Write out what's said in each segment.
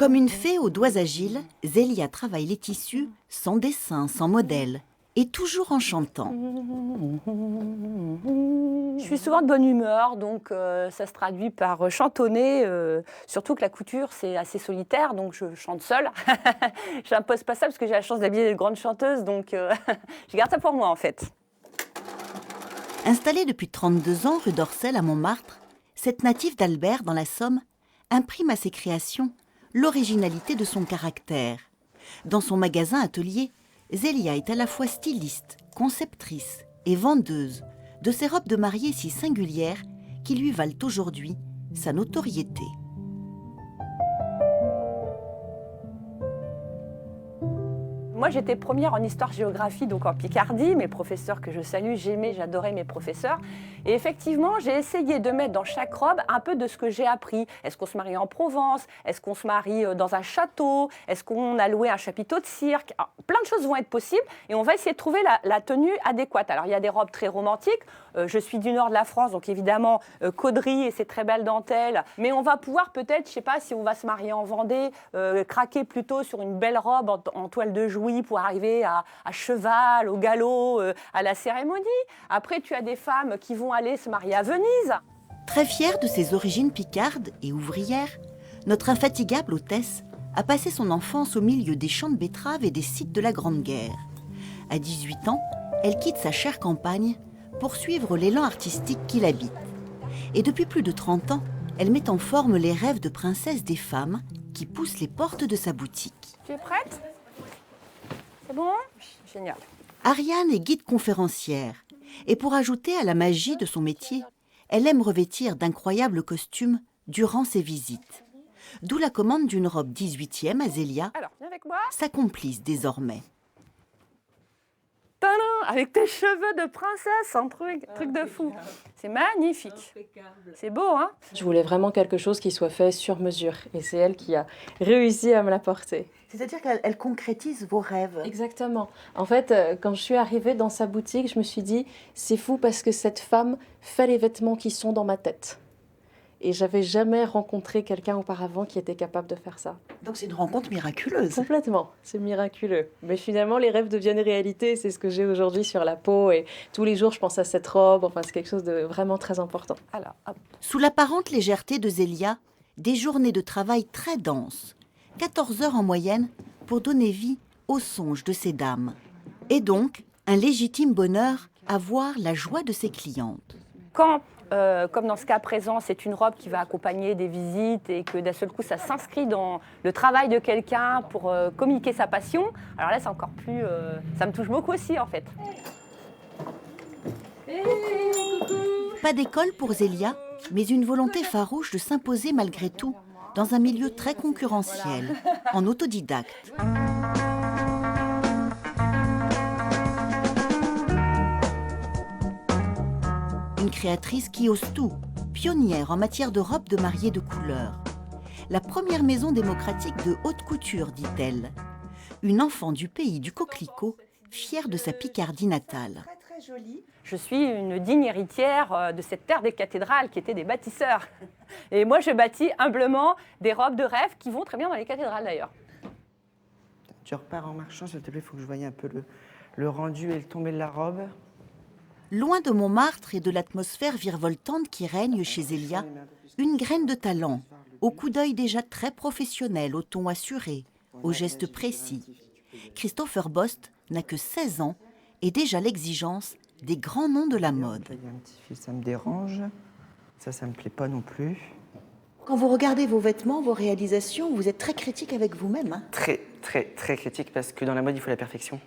Comme une fée aux doigts agiles, Zélia travaille les tissus sans dessin, sans modèle, et toujours en chantant. Je suis souvent de bonne humeur, donc ça se traduit par chantonner, surtout que la couture c'est assez solitaire, donc je chante seule. Je n'impose pas ça parce que j'ai la chance d'habiller une grande chanteuse, donc je garde ça pour moi en fait. Installée depuis 32 ans rue d'Orcel à Montmartre, cette native d'Albert dans la Somme imprime à ses créations l'originalité de son caractère. Dans son magasin atelier, Zélia est à la fois styliste, conceptrice et vendeuse de ces robes de mariée si singulières qui lui valent aujourd'hui sa notoriété. Moi, j'étais première en histoire-géographie, donc en Picardie. Mes professeurs que je salue, j'adorais mes professeurs. Et effectivement, j'ai essayé de mettre dans chaque robe un peu de ce que j'ai appris. Est-ce qu'on se marie en Provence? Est-ce qu'on se marie dans un château? Est-ce qu'on a loué un chapiteau de cirque? Alors, plein de choses vont être possibles et on va essayer de trouver la tenue adéquate. Alors, il y a des robes très romantiques. Je suis du nord de la France, donc évidemment, cauderie et ces très belles dentelles. Mais on va pouvoir peut-être, je ne sais pas si on va se marier en Vendée, craquer plutôt sur une belle robe en toile de Jouy pour arriver à cheval, au galop, à la cérémonie. Après, tu as des femmes qui vont aller se marier à Venise. Très fière de ses origines picardes et ouvrières, notre infatigable hôtesse a passé son enfance au milieu des champs de betteraves et des sites de la Grande Guerre. À 18 ans, elle quitte sa chère campagne pour suivre l'élan artistique qui l'habite. Et depuis plus de 30 ans, elle met en forme les rêves de princesse des femmes qui poussent les portes de sa boutique. Tu es prête? C'est bon? Génial. Ariane est guide conférencière et pour ajouter à la magie de son métier, elle aime revêtir d'incroyables costumes durant ses visites. D'où la commande d'une robe 18e à Zélia, Alors, viens avec moi. sa complice désormais. Tadam, avec tes cheveux de princesse, un truc de fou. C'est magnifique. C'est beau, hein? Je voulais vraiment quelque chose qui soit fait sur mesure. Et c'est elle qui a réussi à me l'apporter. C'est-à-dire qu'elle concrétise vos rêves. Exactement. En fait, quand je suis arrivée dans sa boutique, je me suis dit, c'est fou parce que cette femme fait les vêtements qui sont dans ma tête. Et j'avais jamais rencontré quelqu'un auparavant qui était capable de faire ça. Donc c'est une rencontre miraculeuse. Complètement, c'est miraculeux. Mais finalement, les rêves deviennent réalité. C'est ce que j'ai aujourd'hui sur la peau. Et tous les jours, je pense à cette robe. Enfin, c'est quelque chose de vraiment très important. Alors, hop. Sous l'apparente légèreté de Zélia, des journées de travail très denses. 14 heures en moyenne pour donner vie aux songes de ces dames. Et donc, un légitime bonheur à voir la joie de ses clientes. Quand, comme dans ce cas présent, c'est une robe qui va accompagner des visites et que d'un seul coup, ça s'inscrit dans le travail de quelqu'un pour communiquer sa passion, alors là, c'est encore plus... ça me touche beaucoup aussi, en fait. Pas d'école pour Zélia, mais une volonté farouche de s'imposer malgré tout dans un milieu très concurrentiel, en autodidacte. Une créatrice qui ose tout, pionnière en matière de robes de mariée de couleur. La première maison démocratique de haute couture, dit-elle. Une enfant du pays du coquelicot, fière de sa Picardie natale. Très jolie. Je suis une digne héritière de cette terre des cathédrales qui étaient des bâtisseurs. Et moi, je bâtis humblement des robes de rêve qui vont très bien dans les cathédrales d'ailleurs. Tu repars en marchant, s'il te plaît, il faut que je voie un peu le rendu et le tombé de la robe. Loin de Montmartre et de l'atmosphère virevoltante qui règne chez Zélia, une graine de talent, au coup d'œil déjà très professionnel, au ton assuré, aux gestes précis. Christopher Bost n'a que 16 ans et déjà l'exigence des grands noms de la mode. Il y a un petit fil, ça me dérange. Ça me plaît pas non plus. Quand vous regardez vos vêtements, vos réalisations, vous êtes très critique avec vous-même. Hein. Très, très, très critique parce que dans la mode, il faut la perfection.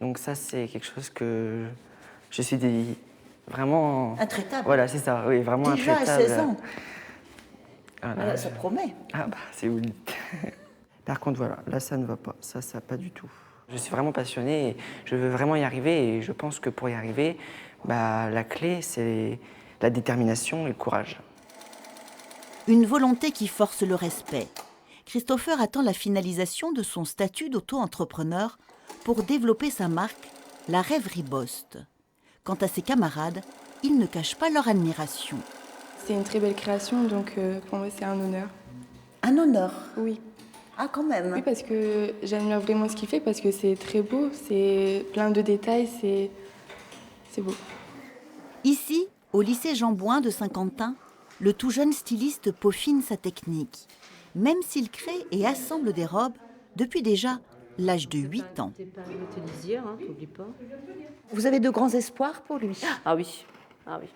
Donc ça, c'est quelque chose que je suis vraiment... Intraitable. Voilà, c'est ça, oui, vraiment déjà intraitable. À 16 ans. Voilà. Ça promet. Ah bah, c'est oui. Par contre, voilà, là, ça ne va pas. Ça pas du tout. Je suis vraiment passionnée et je veux vraiment y arriver. Et je pense que pour y arriver, bah, la clé, c'est la détermination et le courage. Une volonté qui force le respect. Christopher attend la finalisation de son statut d'auto-entrepreneur pour développer sa marque, la Rêverie Bost. Quant à ses camarades, ils ne cachent pas leur admiration. C'est une très belle création, donc pour moi c'est un honneur. Un honneur. Oui. Ah, quand même. Oui, parce que j'admire vraiment ce qu'il fait, parce que c'est très beau, c'est plein de détails, c'est beau. Ici, au lycée Jean Bouin de Saint-Quentin, le tout jeune styliste peaufine sa technique, même s'il crée et assemble des robes depuis déjà l'âge de 8 ans. Vous avez de grands espoirs pour lui? Ah oui, ah oui.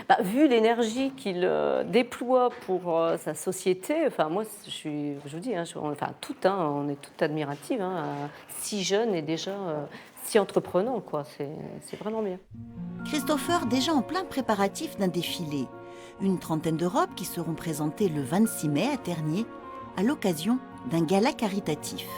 Bah, vu l'énergie qu'il déploie pour sa société, enfin moi je vous dis, hein, on est toutes admiratives, hein, si jeune et déjà si entreprenant, quoi. C'est vraiment bien. Christopher, déjà en plein préparatif d'un défilé. Une trentaine de robes qui seront présentées le 26 mai à Tergnier, à l'occasion d'un gala caritatif.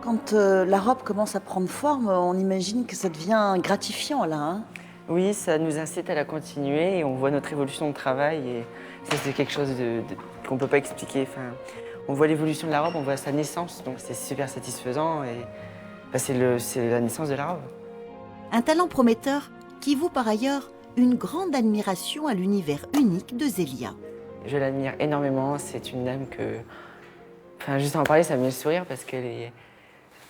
Quand la robe commence à prendre forme, on imagine que ça devient gratifiant, là, hein? Oui, ça nous incite à la continuer et on voit notre évolution de travail et ça c'est quelque chose qu'on ne peut pas expliquer. Enfin, on voit l'évolution de la robe, on voit sa naissance, donc c'est super satisfaisant et c'est la naissance de la robe. Un talent prometteur qui vaut par ailleurs une grande admiration à l'univers unique de Zélia. Je l'admire énormément, c'est une dame que... Enfin, juste en parler, ça me met le sourire parce qu'elle est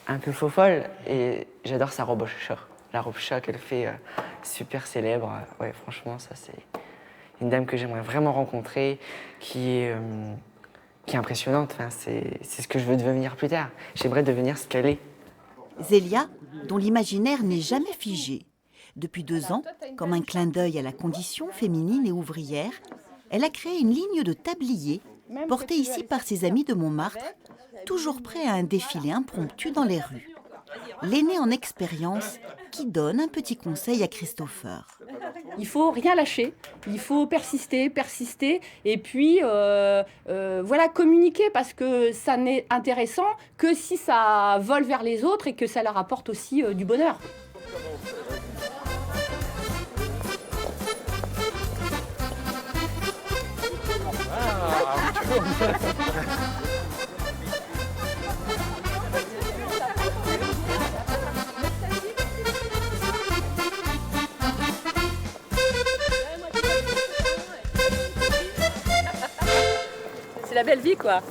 un peu faux-folle et j'adore sa robe chat. La robe chat qu'elle fait, super célèbre. Ouais, franchement, ça c'est une dame que j'aimerais vraiment rencontrer, qui est impressionnante. Enfin, c'est ce que je veux devenir plus tard. J'aimerais devenir ce qu'elle est. Zélia, dont l'imaginaire n'est jamais figé. Depuis 2 ans, comme un clin d'œil à la condition féminine et ouvrière, elle a créé une ligne de tabliers portée ici par ses amis de Montmartre, toujours prêts à un défilé impromptu dans les rues. L'aîné en expérience qui donne un petit conseil à Christopher. Il faut rien lâcher, il faut persister, et puis voilà, communiquer parce que ça n'est intéressant que si ça vole vers les autres et que ça leur apporte aussi du bonheur. C'est la belle vie, quoi.